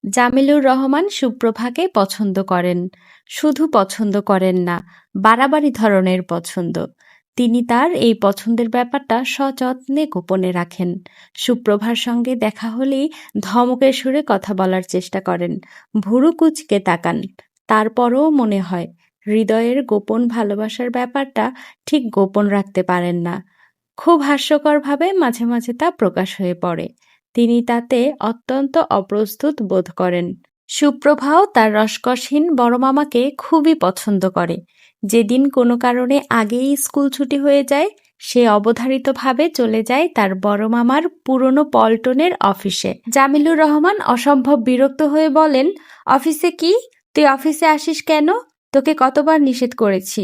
জামিলুর রহমান সুপ্রভাকে পছন্দ করেন। শুধু পছন্দ করেন না, বাড়াবাড়ি ধরনের পছন্দ। তিনি তার এই পছন্দের ব্যাপারটা সযত্নে গোপনে রাখেন। সুপ্রভার সঙ্গে দেখা হলেই ধমকের সুরে কথা বলার চেষ্টা করেন, ভুরু কুঁচকে তাকান। তারপরও মনে হয় হৃদয়ের গোপন ভালোবাসার ব্যাপারটা ঠিক গোপন রাখতে পারেন না। খুব হাস্যকরভাবে মাঝে মাঝে তা প্রকাশ হয়ে পড়ে। তিনি তাতে অত্যন্ত অপ্রস্তুত বোধ করেন। সুপ্রভাও তার রসকসহীন বড় মামাকে খুবই পছন্দ করে। যেদিন কোনো কারণে আগেই স্কুল ছুটি হয়ে যায়, সে অবধারিতভাবে চলে যায় তার বড় মামার পুরনো পল্টনের অফিসে। জামিলুর রহমান অসম্ভব বিরক্ত হয়ে বলেন, অফিসে কি? তুই অফিসে আসিস কেন? তোকে কতবার নিষেধ করেছি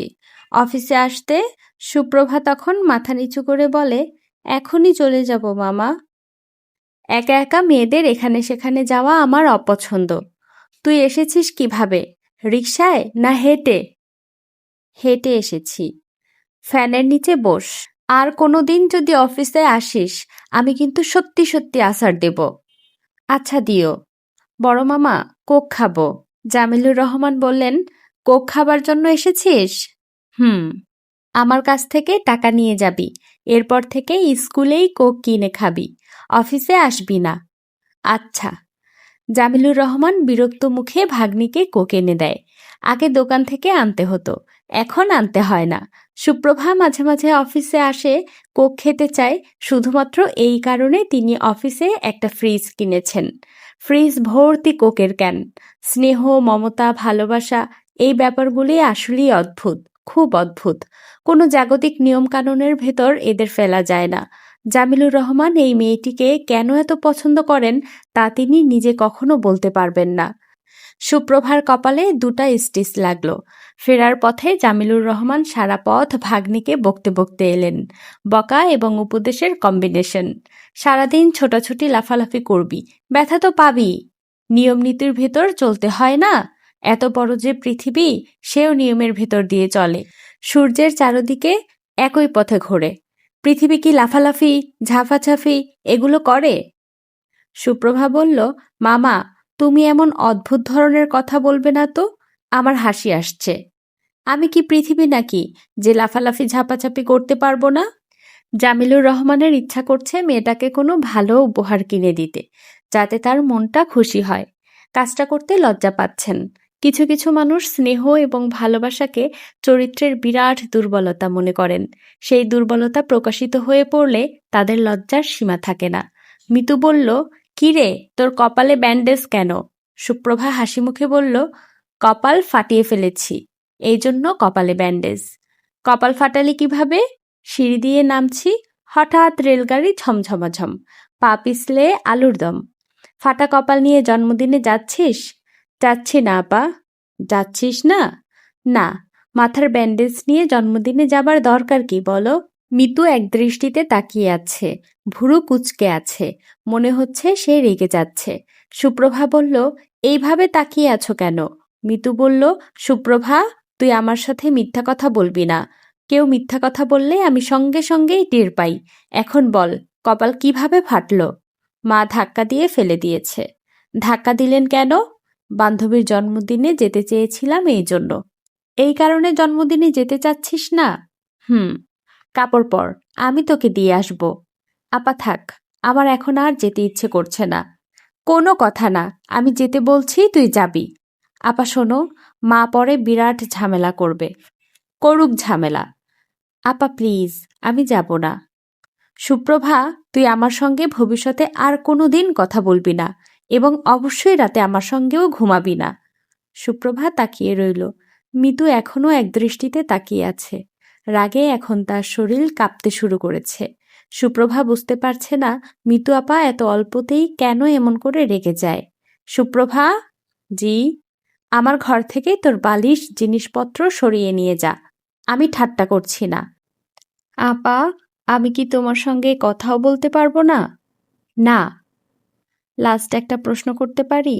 অফিসে আসতে। সুপ্রভা তখন মাথা নিচু করে বলে, এখনই চলে যাব মামা। একা একা মেয়েদের এখানে সেখানে যাওয়া আমার অপছন্দ। তুই এসেছিস কিভাবে? রিকশায় না হেঁটে? হেঁটে এসেছি। ফ্যানের নিচে বস। আর কোনোদিন যদি অফিসে আসিস, আমি কিন্তু সত্যি সত্যি আছাড় দেব। আচ্ছা দিও। বড় মামা, কোক খাবো। জামিলুর রহমান বললেন, কোক খাবার জন্য এসেছিস? হুম। আমার কাছ থেকে টাকা নিয়ে যাবি। এরপর থেকে স্কুলেই কোক কিনে খাবি, অফিসে আসবি না। আচ্ছা। জামিলুর রহমান বিরক্ত মুখে ভাগ্নিকে কোক এনে দেয়। আগে দোকান থেকে আনতে হতো, এখন আনতে হয় না। সুপ্রভা মাঝে মাঝে অফিসে আসে, কোক খেতে চায়। শুধুমাত্র এই কারণে তিনি অফিসে একটা ফ্রিজ কিনেছেন। ফ্রিজ ভর্তি কোকের ক্যান। স্নেহ, মমতা, ভালোবাসা, এই ব্যাপারগুলি আসলেই অদ্ভুত, খুব অদ্ভুত। কোনো জাগতিক নিয়মকানুনের ভেতর এদের ফেলা যায় না। জামিলুর রহমান এই মেয়েটিকে কেন এত পছন্দ করেন তা তিনি নিজে কখনো বলতে পারবেন না। সুপ্রভার কপালে 2টা স্টিচ লাগলো। ফেরার পথে জামিলুর রহমান সারা পথ ভাগ্নিকে বকতে বকতে এলেন। বকা এবং উপদেশের কম্বিনেশন। সারাদিন ছোটাছুটি লাফালাফি করবি, ব্যথা তো পাবি। নিয়ম নীতির ভেতর চলতে হয় না? এত বড় যে পৃথিবী, সেও নিয়মের ভেতর দিয়ে চলে। সূর্যের চারদিকে একই পথে ঘোরে। পৃথিবী কি লাফালাফি, ঝাফাঝাফি এগুলো করে? সুপ্রভা বলল, মামা, তুমি এমন অদ্ভুত ধরনের কথা বলবে না তো। আমার হাসি আসছে। আমি কি পৃথিবী নাকি যে লাফালাফি ঝাপাঝাপি করতে পারবো না? জামিলুর রহমানের ইচ্ছা করছে মেয়েটাকে কোনো ভালো উপহার কিনে দিতে, যাতে তার মনটা খুশি হয়। কাজটা করতে লজ্জা পাচ্ছেন। কিছু কিছু মানুষ স্নেহ এবং ভালোবাসাকে চরিত্রের বিরাট দুর্বলতা মনে করেন। সেই দুর্বলতা প্রকাশিত হয়ে পড়লে তাদের লজ্জার সীমা থাকে না। মিতু বলল, কি রে, তোর কপালে ব্যান্ডেজ কেন? সুপ্রভা হাসি মুখে বলল, কপাল ফাটিয়ে ফেলেছি, এই জন্য কপালে ব্যান্ডেজ। কপাল ফাটালি কিভাবে? সিঁড়ি দিয়ে নামছি, হঠাৎ রেলগাড়ি ঝমঝমাঝম, পা পিছলে আলুর দম। ফাটা কপাল নিয়ে জন্মদিনে যাচ্ছিস? যাচ্ছি না আপা। যাচ্ছিস না? না। মাথার ব্যান্ডেজ নিয়ে জন্মদিনে যাবার দরকার কি বলো? মিতু একদৃষ্টিতে তাকিয়ে আছে, ভুরু কুঁচকে আছে, মনে হচ্ছে সে রেগে যাচ্ছে। সুপ্রভা বলল, এইভাবে তাকিয়ে আছো কেন? মিতু বলল, সুপ্রভা, তুই আমার সাথে মিথ্যা কথা বলবি না। কেউ মিথ্যা কথা বললে আমি সঙ্গে সঙ্গেই টের পাই। এখন বল, কপাল কিভাবে ফাটল? মা ধাক্কা দিয়ে ফেলে দিয়েছে। ধাক্কা দিলেন কেন? বান্ধবীর জন্মদিনে যেতে চেয়েছিলাম এই জন্য। এই কারণে জন্মদিনে যেতে চাচ্ছিস না? হুম। কাপড় পর, আমি তোকে দিয়ে আসব। আপা থাক, আমার এখন আর যেতে ইচ্ছে করছে না। কোনো কথা না, আমি যেতে বলছি, তুই যাবি। আপা শোনো, মা পরে বিরাট ঝামেলা করবে। করুক ঝামেলা। আপা প্লিজ, আমি যাব না। সুপ্রভা, তুই আমার সঙ্গে ভবিষ্যতে আর কোনো দিন কথা বলবি না, এবং অবশ্যই রাতে আমার সঙ্গেও ঘুমাবি না। সুপ্রভা তাকিয়ে রইল। মিতু এখনও একদৃষ্টিতে তাকিয়ে আছে। রাগে এখন তার শরীর কাঁপতে শুরু করেছে। সুপ্রভা বুঝতে পারছে না মিতু আপা এত অল্পতেই কেন এমন করে রেগে যায়। সুপ্রভা, জি? আমার ঘর থেকে তোর বালিশ জিনিসপত্র সরিয়ে নিয়ে যা। আমি ঠাট্টা করছি না। আপা, আমি কি তোমার সঙ্গে কথাও বলতে পারবো না? না। লাস্ট একটা প্রশ্ন করতে পারি?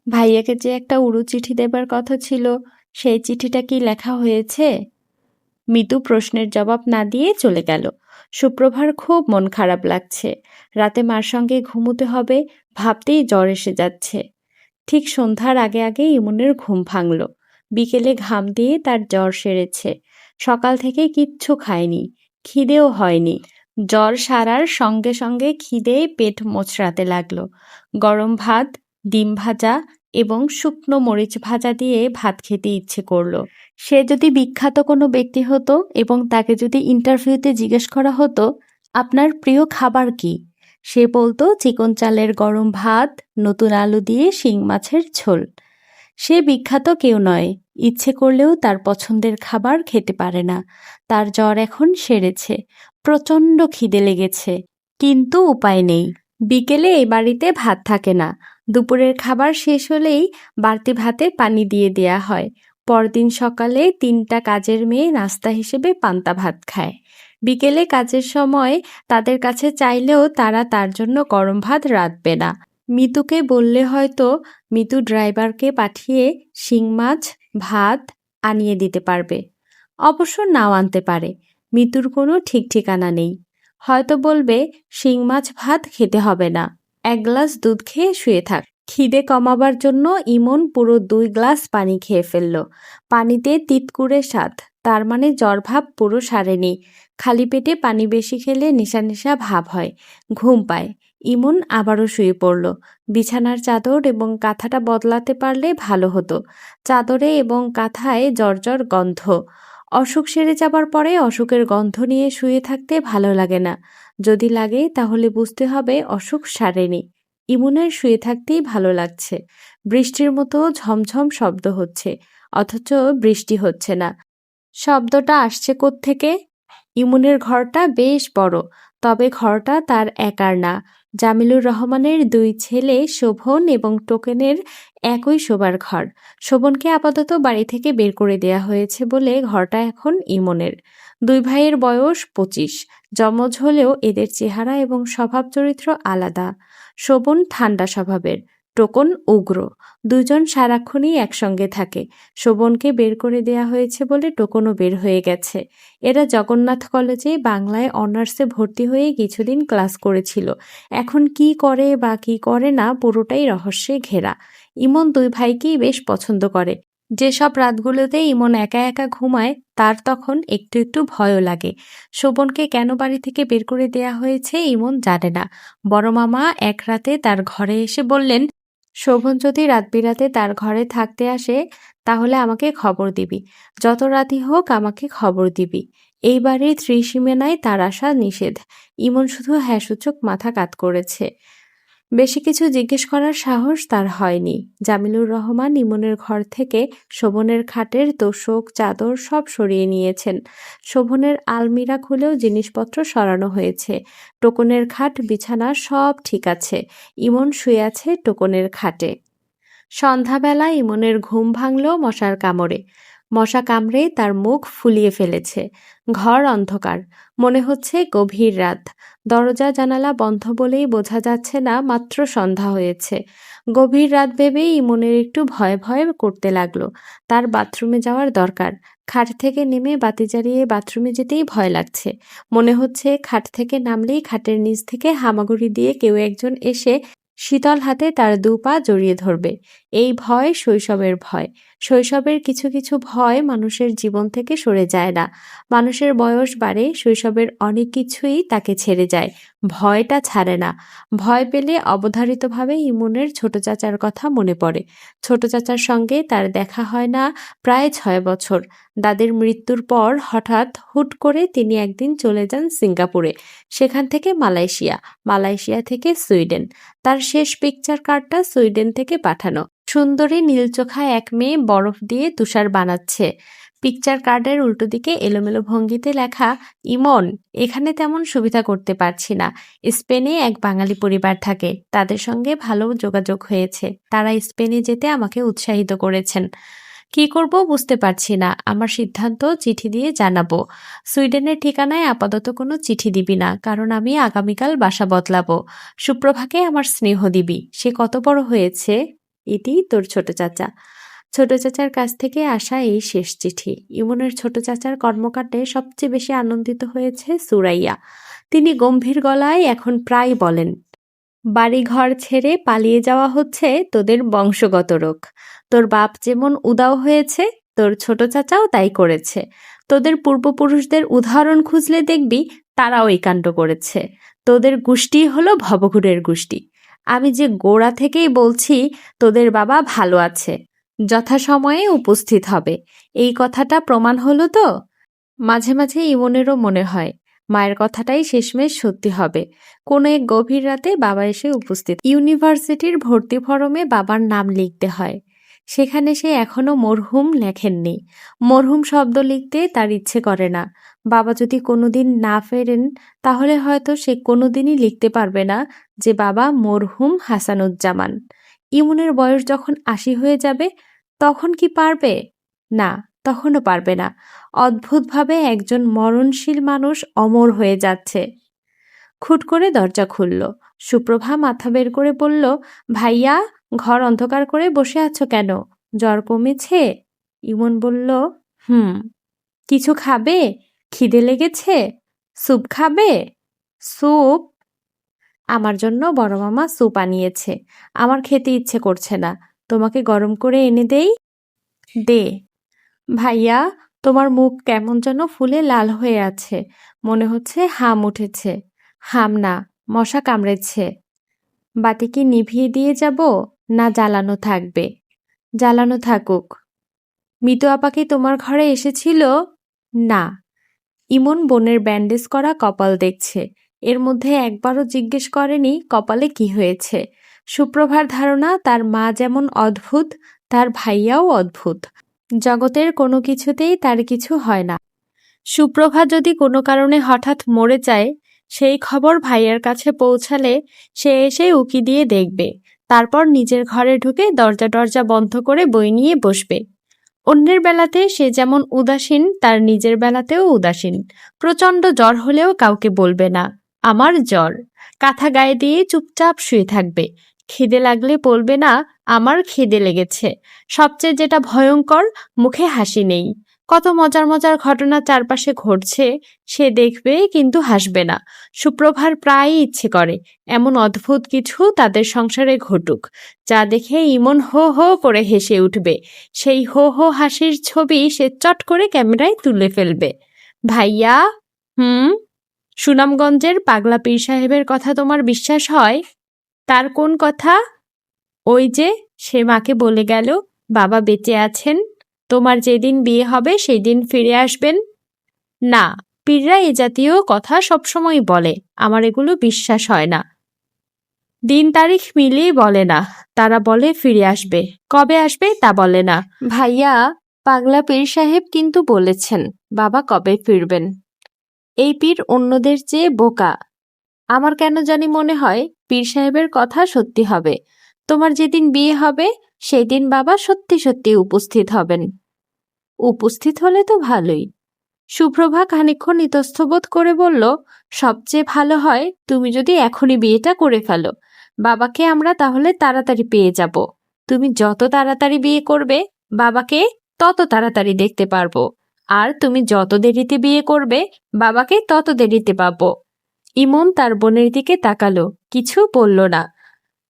ভাইয়াকে যে একটা উড়ু চিঠি দেবার কথা ছিল, সেই চিঠিটা কি লেখা হয়েছে? মিতু প্রশ্নের জবাব না দিয়ে চলে গেল। সুপ্রভার খুব মন খারাপ লাগছে। রাতে মার সঙ্গে ঘুমোতে হবে ভাবতেই জ্বর এসে যাচ্ছে। ঠিক সন্ধ্যার আগে আগে ইমনের ঘুম ভাঙল। বিকেলে ঘাম দিয়ে তার জ্বর সেরেছে। সকাল থেকে কিচ্ছু খায়নি, খিদেও হয়নি। জ্বর সারার সঙ্গে সঙ্গে খিদে পেট মোচড়াতে লাগলো। গরম ভাত, ডিম ভাজা এবং শুকনো মরিচ ভাজা দিয়ে ভাত খেতে ইচ্ছে করলো। সে যদি বিখ্যাত কোনো ব্যক্তি হতো এবং তাকে যদি ইন্টারভিউতে জিজ্ঞেস করা হতো, আপনার প্রিয় খাবার কি, সে বলতো চিকন চালের গরম ভাত, নতুন আলু দিয়ে শিং মাছের ঝোল। সে বিখ্যাত কেউ নয়, ইচ্ছে করলেও তার পছন্দের খাবার খেতে পারে না। তার জ্বর এখন সেরেছে, প্রচণ্ড খিদে লেগেছে, কিন্তু উপায় নেই। বিকেলে এই বাড়িতে ভাত থাকে না। দুপুরের খাবার শেষ হলেই বাড়তি ভাতে পানি দিয়ে দেয়া হয়। পরদিন সকালে 3টা কাজের মেয়ে নাস্তা হিসেবে পান্তা ভাত খায়। বিকেলে কাজের সময় তাদের কাছে চাইলেও তারা তার জন্য গরম ভাত রাঁধবে না। মিতুকে বললে হয়তো মিতু ড্রাইভারকে পাঠিয়ে শিং মাছ, ভাত আনিয়ে দিতে পারবে। অবশ্য নাও আনতে পারে, মিতুর কোনো ঠিক ঠিকানা নেই। হয়তো বলবে শিং মাছ ভাত খেতে হবে না, 1 গ্লাস দুধ খেয়ে শুয়ে থাক। খিদে কমাবার জন্য ইমন পুরো 2 গ্লাস পানি খেয়ে ফেলল। পানিতে তিতকুড়ে স্বাদ, তার মানে জ্বর ভাব পুরো সারেনি। খালি পেটে পানি বেশি খেলে নেশা নেশা ভাব হয়, ঘুম পায়। ইমন আবারও শুয়ে পড়ল। বিছানার চাদর এবং কাঁথাটা বদলাতে পারলে ভালো হতো। চাদরে এবং কাঁথায় জ্বর গন্ধ। অসুখ সেরে যাবার পরে অসুখের গন্ধ নিয়ে শুয়ে থাকতে ভালো লাগে না। যদি লাগে তাহলে বুঝতে হবে অসুখ সারেনি। ইমনের শুয়ে থাকতেই ভালো লাগছে। বৃষ্টির মতো ঝমঝম শব্দ হচ্ছে, অথচ বৃষ্টি হচ্ছে না। শব্দটা আসছে কোত্থেকে? ইমনের ঘরটা বেশ বড়, তবে ঘরটা তার একার না। জামিলুর রহমানের 2 ছেলে শোভন এবং টোকেনের একই শোবার ঘর। শোভনকে আপাতত বাড়ি থেকে বের করে দেয়া হয়েছে বলে ঘরটা এখন ইমনের। 2 ভাইয়ের বয়স 25। যমজ হলেও এদের চেহারা এবং স্বভাব চরিত্র আলাদা। শোভন ঠান্ডা স্বভাবের, টোকন উগ্র। 2 জন সারাক্ষণই একসঙ্গে থাকে। শোভনকে বের করে দেয়া হয়েছে বলে টোকনও বের হয়ে গেছে। এরা জগন্নাথ কলেজে বাংলায় অনার্সে ভর্তি হয়ে কিছুদিন ক্লাস করেছিল। এখন কি করে বা কি করে না পুরোটাই রহস্যে ঘেরা। ইমন 2 ভাইকেই বেশ পছন্দ করে। যেসব রাতগুলোতে ইমন একা একা ঘুমায় তার তখন একটু একটু ভয়ও লাগে। শোভনকে কেন বাড়ি থেকে বের করে দেয়া হয়েছে ইমন জানে না। বড় মামা এক রাতে তার ঘরে এসে বললেন, শোভন যদি রাত বিরাতে তার ঘরে থাকতে আসে তাহলে আমাকে খবর দিবি, যত রাতই হোক আমাকে খবর দিবি। এই বাড়ির ত্রিসীমানায় তার আসা নিষেধ। ইমন শুধু হ্যাঁসূচক মাথা কাত করেছে। বেশি কিছু জিজ্ঞেস করার সাহস তার হয়নি। জামিলুর রহমান ইমনের ঘর থেকে শোভনের খাটের তোশক চাদর সব সরিয়ে নিয়েছেন। শোভনের আলমিরা খুলেও জিনিসপত্র সরানো হয়েছে। টোকনের খাট বিছানা সব ঠিক আছে। ইমন শুয়ে আছে টোকনের খাটে। সন্ধ্যাবেলা ইমনের ঘুম ভাঙল মশার কামড়ে। মশা কামড়ে তার মুখ ফুলিয়ে ফেলেছে। ঘর অন্ধকার, মনে হচ্ছে গভীর রাত। দরজা জানালা বন্ধ বলেই বোঝা যাচ্ছে না মাত্র সন্ধ্যা হয়েছে। গভীর রাত ভেবেই ইমনের একটু ভয় ভয় করতে লাগলো। তার বাথরুমে যাওয়ার দরকার। খাট থেকে নেমে বাতি জ্বালিয়ে বাথরুমে যেতেই ভয় লাগছে। মনে হচ্ছে খাট থেকে নামলেই খাটের নিচ থেকে হামাগুড়ি দিয়ে কেউ একজন এসে শীতল হাতে তার 2 পা জড়িয়ে ধরবে। এই ভয় শৈশবের ভয়। শৈশবের কিছু কিছু ভয় মানুষের জীবন থেকে সরে যায় না। মানুষের বয়স বাড়ে, শৈশবের অনেক কিছুই তাকে ছেড়ে যায়, ভয়টা ছাড়ে না। ভয় পেলে অবধারিতভাবে ইমনের ছোট চাচার কথা মনে পড়ে। ছোট চাচার সঙ্গে তার দেখা হয় না প্রায় 6 বছর। দাদির মৃত্যুর পর হঠাৎ হুট করে তিনি একদিন চলে যান সিঙ্গাপুরে, সেখান থেকে মালয়েশিয়া, মালয়েশিয়া থেকে সুইডেন। তার শেষ পিকচার কার্ডটা সুইডেন থেকে পাঠানো। সুন্দরী নীলচোখা এক মেয়ে বরফ দিয়ে তুষার বানাচ্ছে। পিকচার কার্ডের উল্টো দিকে এলোমেলো ভঙ্গিতে লেখা, ইমন, এখানে তেমন সুবিধা করতে পারছি না। স্পেনে এক বাঙালি পরিবার থাকে, তাদের সঙ্গে ভালো যোগাযোগ হয়েছে। তারা স্পেনে যেতে আমাকে উৎসাহিত করেছেন। কি করব বুঝতে পারছি না। আমার সিদ্ধান্ত চিঠি দিয়ে জানাবো। সুইডেনের ঠিকানায় আপাতত কোনো চিঠি দিবি না, কারণ আমি আগামীকাল বাসা বদলাবো। সুপ্রভাকে আমার স্নেহ দিবি। সে কত বড় হয়েছে। ইতি তোর ছোট চাচা। ছোট চাচার কাছ থেকে আসা এই শেষ চিঠি। ইমনের ছোট চাচার কর্মকাণ্ডে সবচেয়ে বেশি আনন্দিত হয়েছে সুরাইয়া। তিনি গম্ভীর গলায় এখন প্রায় বলেন, বাড়িঘর ছেড়ে পালিয়ে যাওয়া হচ্ছে তোদের বংশগত রোগ। তোর বাপ যেমন উদাও হয়েছে, তোর ছোট চাচাও তাই করেছে। তোদের পূর্বপুরুষদের উদাহরণ খুঁজলে দেখবি তারাও এই কাণ্ড করেছে। তোদের গোষ্ঠী হলো ভবঘুরের গোষ্ঠী। আমি যে গোড়া থেকেই বলছি তোদের বাবা ভালো আছে, যথাসময়ে উপস্থিত হবে। এই কথাটা প্রমাণ হলো তো। মাঝে মাঝে ইমনেরও মনে হয় মায়ের কথাটাই শেষমেশ সত্যি হবে। কোনো এক গভীর রাতে বাবা এসে উপস্থিত। ইউনিভার্সিটির ভর্তি ফরমে বাবার নাম লিখতে হয়। সেখানে সে এখনো মরহুম লেখেননি। মরহুম শব্দ লিখতে তার ইচ্ছে করে না। বাবা যদি কোনোদিন না ফেরেন তাহলে হয়তো সে কোনোদিনই লিখতে পারবে না যে বাবা মরহুম হাসানুজ্জামান। ইমনের বয়স যখন ৮০ হয়ে যাবে তখন কি পারবে? না, তখনও পারবে না। অদ্ভুতভাবে একজন মরণশীল মানুষ অমর হয়ে যাচ্ছে। খুট করে দরজা খুলল। সুপ্রভা মাথা বের করে বলল, ভাইয়া, ঘর অন্ধকার করে বসে আছো কেন? জ্বর কমেছে? ইমন বলল, হুম। কিছু খাবে? খিদে লেগেছে? স্যুপ খাবে? স্যুপ? আমার জন্য বড় মামা স্যুপ আনিয়েছে। আমার খেতে ইচ্ছে করছে না। তোমাকে গরম করে এনে দেই? দে। ভাইয়া, তোমার মুখ কেমন যেন ফুলে লাল হয়ে আছে। মনে হচ্ছে হাম উঠেছে। হাম না, মশা কামড়েছে। বাতি কি নিভিয়ে দিয়ে যাব, না জ্বালানো থাকবে? জ্বালানো থাকুক। মিতু আপা কি তোমার ঘরে এসেছিল? না। ইমন বোনের ব্যান্ডেজ করা কপাল দেখছে। এর মধ্যে একবারও জিজ্ঞেস করেনি কপালে কি হয়েছে। সুপ্রভার ধারণা তার মা যেমন অদ্ভুত, তার ভাইয়াও অদ্ভুত। জগতের কোনো কিছুতেই তার কিছু হয় না। সুপ্রভা যদি কোনো কারণে হঠাৎ মরে যায়, সেই খবর ভাইয়ার কাছে পৌঁছালে সে এসে উকি দিয়ে দেখবে। তারপর নিজের ঘরে ঢুকে দরজা টরজা বন্ধ করে বই নিয়ে বসবে। অন্যের বেলাতে সে যেমন উদাসীন, তার নিজের বেলাতেও উদাসীন। প্রচণ্ড জ্বর হলেও কাউকে বলবে না আমার জ্বর। কাঁথা গায়ে দিয়ে চুপচাপ শুয়ে থাকবে। খিদে লাগলে বলবে না আমার খিদে লেগেছে। সবচেয়ে যেটা ভয়ঙ্কর, মুখে হাসি নেই। কত মজার মজার ঘটনা চারপাশে ঘটছে সে দেখবে, কিন্তু হাসবে না। সুপ্রভার প্রায়ই ইচ্ছে করে এমন অদ্ভুত কিছু তাদের সংসারে ঘটুক, যা দেখে ইমন হো হো করে হেসে উঠবে। সেই হো হো হাসির ছবি সে চট করে ক্যামেরায় তুলে ফেলবে। ভাইয়া, হুম? সুনামগঞ্জের পাগলা পীর সাহেবের কথা তোমার বিশ্বাস হয়? তার কোন কথা? ওই যে সে মাকে বলে গেল বাবা বেঁচে আছেন, তোমার যেদিন বিয়ে হবে সেই দিন ফিরে আসবেন। না, পীররা এ জাতীয় কথা সবসময় বলে, আমার এগুলো বিশ্বাস হয় না। দিন তারিখ মিলিয়ে বলে না, তারা বলে ফিরে আসবে, কবে আসবে তা বলে না। ভাইয়া, পাগলা পীর সাহেব কিন্তু বলেছেন বাবা কবে ফিরবেন। এই পীর অন্যদের চেয়ে বোকা। আমার কেন জানি মনে হয় পীর সাহেবের কথা সত্যি হবে। তোমার যেদিন বিয়ে হবে সেই দিন বাবা সত্যি সত্যি উপস্থিত হবেন। উপস্থিত হলে তো ভালোই। সুপ্রভা খানিকক্ষণ ইতস্তবোধ করে বলল, সবচেয়ে ভালো হয় তুমি যদি এখনই বিয়েটা করে ফেলো। বাবাকে আমরা তাহলে তাড়াতাড়ি পেয়ে যাব। তুমি যত তাড়াতাড়ি বিয়ে করবে বাবাকে তত তাড়াতাড়ি দেখতে পারবো। আর তুমি যত দেরিতে বিয়ে করবে বাবাকে তত দেরিতে পাবো। ইমন তার বোনের দিকে তাকালো, কিছু বলল না।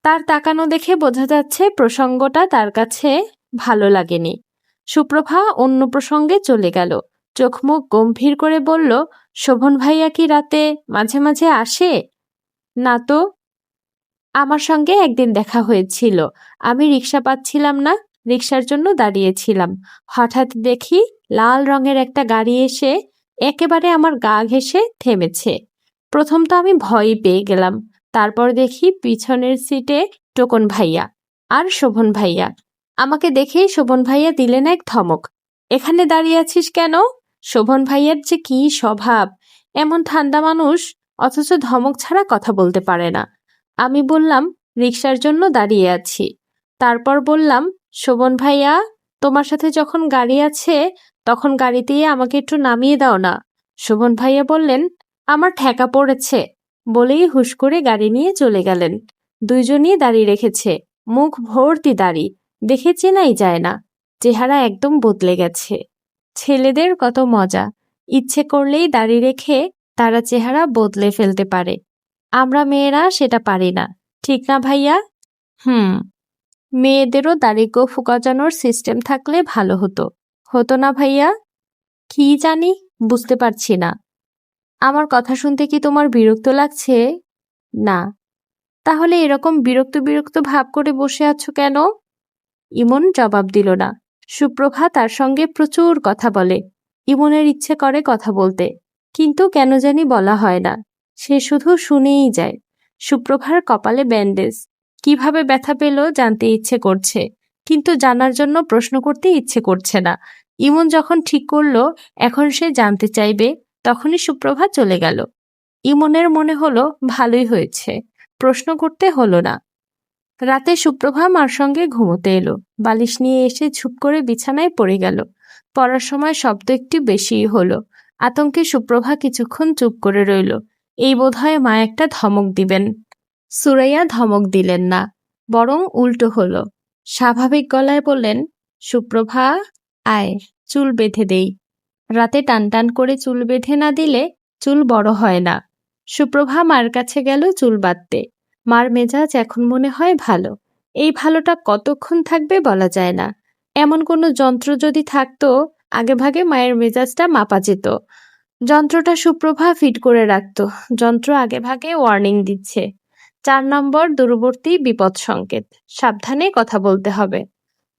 তার তাকানো দেখে বোঝা যাচ্ছে প্রসঙ্গটা তার কাছে ভালো লাগেনি। সুপ্রভা অন্য প্রসঙ্গে চলে গেল। চোখ মুখ গম্ভীর করে বলল, শোভন ভাইয়া কি রাতে মাঝে মাঝে আসে? না তো। আমার সঙ্গে একদিন দেখা হয়েছিল। আমি রিক্সা পাচ্ছিলাম না, রিক্সার জন্য দাঁড়িয়েছিলাম। হঠাৎ দেখি লাল রঙের একটা গাড়ি এসে একেবারে আমার গা ঘেঁষে থেমেছে। প্রথম তো আমি ভয় পেয়ে গেলাম। তারপর দেখি পিছনের সিটে টোকন ভাইয়া আর শোভন ভাইয়া। আমাকে দেখেই শোভন ভাইয়া দিলেন এক ধমক। এখানে দাঁড়িয়ে আছিস কেন? শোভন ভাইয়ার যে কি স্বভাব! এমন ঠান্ডা মানুষ, অথচ ধমক ছাড়া কথা বলতে পারে না। আমি বললাম রিক্সার জন্য দাঁড়িয়ে আছি। তারপর বললাম, শোভন ভাইয়া, তোমার সাথে যখন গাড়ি আছে তখন গাড়িতেই আমাকে একটু নামিয়ে দাও না। শোভন ভাইয়া বললেন, আমার ঠেকা পড়েছে, বলেই হুশ করে গাড়ি নিয়ে চলে গেলেন। দুইজনই দাড়ি রেখেছে, মুখ ভর্তি দাড়ি, দেখে চেনাই যায় না। চেহারা একদম বদলে গেছে। ছেলেদের কত মজা, ইচ্ছে করলেই দাড়ি রেখে তারা চেহারা বদলে ফেলতে পারে। আমরা মেয়েরা সেটা পারি না, ঠিক না ভাইয়া? হুম, মেয়েদেরও দাড়ি-গোঁফ গজানোর সিস্টেম থাকলে ভালো হতো। হতো না ভাইয়া? কি জানি, বুঝতে পারছি না। আমার কথা শুনতে কি তোমার বিরক্ত লাগছে? না। তাহলে এরকম বিরক্ত বিরক্ত ভাব করে বসে আছো কেন? ইমন জবাব দিল না। সুপ্রভা তার সঙ্গে প্রচুর কথা বলে। ইমনের ইচ্ছে করে কথা বলতে, কিন্তু কেন জানি বলা হয় না। সে শুধু শুনেই যায়। সুপ্রভার কপালে ব্যান্ডেজ। কিভাবে ব্যথা পেল জানতে ইচ্ছে করছে, কিন্তু জানার জন্য প্রশ্ন করতে ইচ্ছে করছে না। ইমন যখন ঠিক করলো এখন সে জানতে চাইবে, তখনই সুপ্রভা চলে গেল। ইমনের মনে হলো ভালোই হয়েছে, প্রশ্ন করতে হলো না। রাতে সুপ্রভা মার সঙ্গে ঘুমোতে এলো। বালিশ নিয়ে এসে ঝুপ করে বিছানায় পড়ে গেল। পড়ার সময় শব্দ একটু বেশিই হলো। আতঙ্কে সুপ্রভা কিছুক্ষণ চুপ করে রইল। এই বোধহয় মা একটা ধমক দিবেন। সুরাইয়া ধমক দিলেন না, বরং উল্টো হলো। স্বাভাবিক গলায় বললেন, সুপ্রভা, আয়, চুল বেঁধে দেই। রাতে টান টান করে চুল বেঁধে না দিলে চুল বড় হয় না। সুপ্রভা মার কাছে গেল চুল বাঁধতে। মার মেজাজ এখন মনে হয় ভালো। এই ভালোটা কতক্ষণ থাকবে বলা যায় না। এমন কোনো যন্ত্র যদি থাকতো, আগেভাগে মায়ের মেজাজটা মাপা যেত। যন্ত্রটা সুপ্রভা ফিট করে রাখত। যন্ত্র আগেভাগে ওয়ার্নিং দিচ্ছে, 4 নম্বর দূরবর্তী বিপদ সংকেত, সাবধানে কথা বলতে হবে।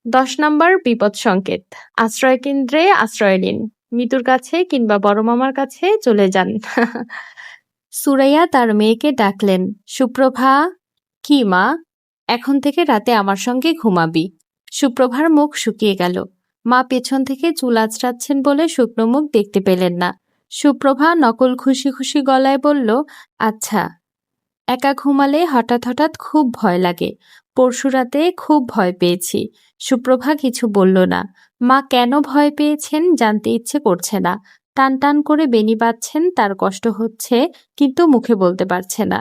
10 নম্বর বিপদ সংকেত, আশ্রয়কেন্দ্রে আশ্রয় নিন, মৃত্যুর কাছে কিংবা বড় মামার কাছে চলে যান। সুরাইয়া তার মেয়েকে ডাকলেন, সুপ্রভা। কি মা? এখন থেকে রাতে আমার সঙ্গে ঘুমাবি। সুপ্রভার মুখ শুকিয়ে গেল। মা পেছন থেকে চুল আঁচড়াচ্ছেন বলে শুকনো মুখ দেখতে পেলেন না। সুপ্রভা নকল খুশি খুশি গলায় বলল, আচ্ছা। একা ঘুমালে হঠাৎ হঠাৎ খুব ভয় লাগে। পরশু রাতে খুব ভয় পেয়েছি। সুপ্রভা কিছু বলল না। মা কেন ভয় পেয়েছেন জানতে ইচ্ছে করছে না। টান টান করে বেনি বাঁধছেন, তার কষ্ট হচ্ছে, কিন্তু মুখে বলতে পারছে না।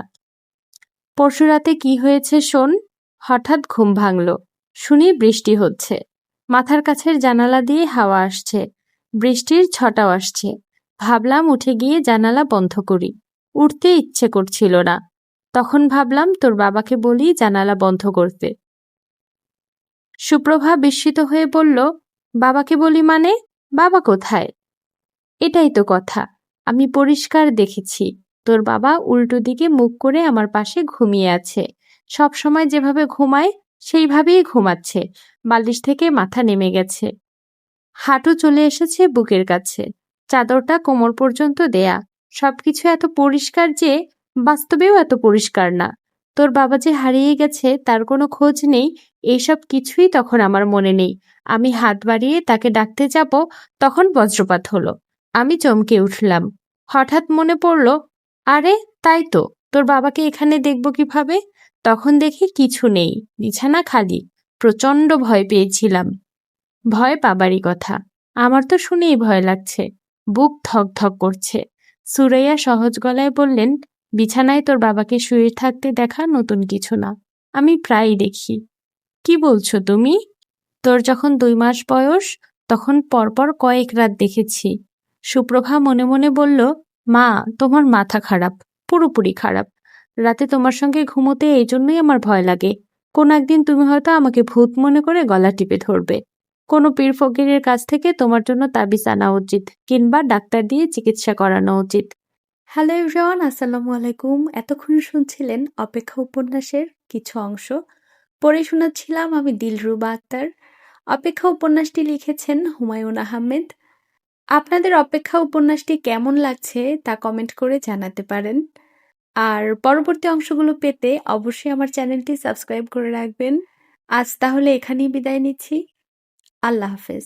পরশু রাতে কি হয়েছে শোন। হঠাৎ ঘুম ভাঙল। শুনি বৃষ্টি হচ্ছে। মাথার কাছের জানালা দিয়ে হাওয়া আসছে, বৃষ্টির ছটাও আসছে। ভাবলাম উঠে গিয়ে জানালা বন্ধ করি। উঠতে ইচ্ছে করছিল না। তখন ভাবলাম তোর বাবাকে বলি জানালা বন্ধ করতে। সুপ্রভা বিস্মিত হয়ে বলল, বাবাকে বলি মানে? বাবা কোথায়? এটাই তো কথা, আমি পরিষ্কার দেখেছি। তোর বাবা উল্টো দিকে মুখ করে আমার পাশে ঘুমিয়ে আছে। সব সময় যেভাবে ঘুমায় সেইভাবেই ঘুমাচ্ছে। বালিশ থেকে মাথা নেমে গেছে, হাঁটু চলে এসেছে বুকের কাছে। চাদরটা কোমর পর্যন্ত দেয়া। সবকিছু এত পরিষ্কার যে বাস্তবেও এত পরিষ্কার না। তোর বাবা যে হারিয়ে গেছে তার কোনো খোঁজ নেই, এইসব কিছুই তখন আমার মনে নেই। আমি হাত বাড়িয়ে তাকে ডাকতে যাব, তখন বজ্রপাত হলো। আমি চমকে উঠলাম। হঠাৎ মনে পড়ল, আরে তাই তো, তোর বাবাকে এখানে দেখব কিভাবে? তখন দেখি কিছু নেই, বিছানা খালি। প্রচণ্ড ভয় পেয়েছিলাম। ভয় পাবারই কথা, আমার তো শুনেই ভয় লাগছে, বুক ধক ধক করছে। সুরাইয়া সহজ গলায় বললেন, বিছানায় তোর বাবাকে শুয়ে থাকতে দেখা নতুন কিছু না, আমি প্রায়ই দেখি। কি বলছো তুমি? তোর যখন 2 মাস বয়স তখন পরপর কয়েক রাত দেখেছি। সুপ্রভা মনে মনে বলল, মা, তোমার মাথা খারাপ, পুরোপুরি খারাপ। রাতে তোমার সঙ্গে ঘুমোতে এই জন্যই আমার ভয় লাগে। কোন একদিন তুমি হয়তো আমাকে ভূত মনে করে গলা টিপে ধরবে। কোনো পীর ফকিরের কাছ থেকে তোমার জন্য তাবিজ আনা উচিত, কিংবা ডাক্তার দিয়ে চিকিৎসা করানো উচিত। হ্যালো এভরিওয়ান, আসসালামু আলাইকুম। এতক্ষণ শুনছিলেন অপেক্ষা উপন্যাসের কিছু অংশ। পড়ে শোনাচ্ছিলাম আমি দিলরুবা আক্তার। অপেক্ষা উপন্যাসটি লিখেছেন হুমায়ুন আহমেদ। আপনাদের অপেক্ষা উপন্যাসটি কেমন লাগছে তা কমেন্ট করে জানাতে পারেন। আর পরবর্তী অংশগুলো পেতে অবশ্যই আমার চ্যানেলটি সাবস্ক্রাইব করে রাখবেন। আজ তাহলে এখানেই বিদায় নিচ্ছি। আল্লাহ হাফেজ।